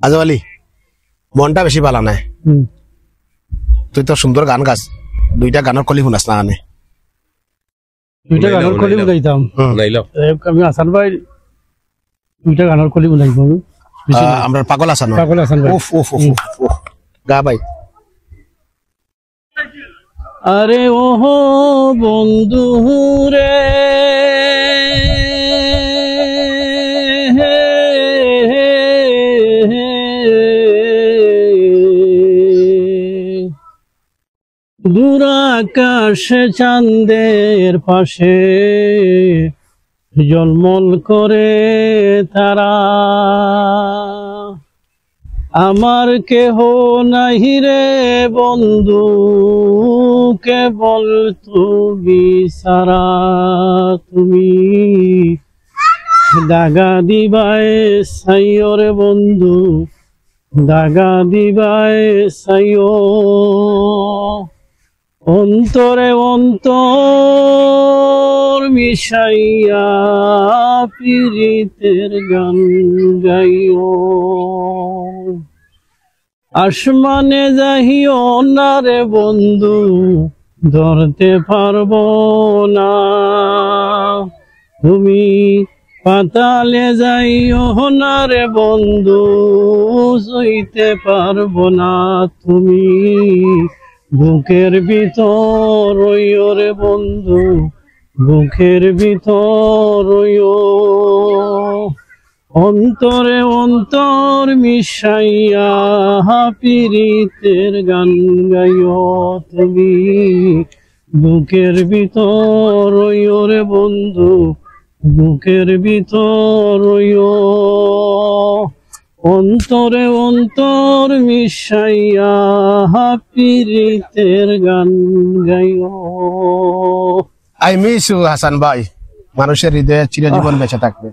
আজম আলী মনটা বেশি ভালো নাই তুই তো সুন্দর গান গাছ দুইটা গানের কলি শুনাস না আনে দুইটা গানের কলি গাইতাম আমি হাসান ভাই দুইটা গানের কলি গাইব আমরা পাগল হাসান ভাই উফ উফ উফ উফ গা ভাই আরে ওহো বন্ধু রে দূর আকাশে চাঁদের পাশে ঝলমল করে তারা আমার কেহ নাহি রে বন্ধু কেবল তুমি সারা তুমি দাগা দিবায় সাইও রে বন্ধু দাগা দিবায় সাইও অন্তরে অন্তর মিশাইয়া পীড়িতের গান গাইও আসমানে যাইও না রে বন্ধু ধরতে পারবো না তুমি পাতালে যাইও না রে বন্ধু সইতে পারবো না তুমি বুকের ভিতর রইও রে বন্ধু বুকের ভিতর রইও অন্তরে অন্তর মিশাইয়া পীড়িতের গান গাইও তুমি বুকের ভিতর রইও রে বন্ধু বুকের ভিতর রইও অন্তরে অন্তর মিশাইয়া পীড়িতের গান গাইও। আই মিস ইউ হাসান ভাই মানুষের হৃদয়ে চিরজীবন বেঁচে থাকবে।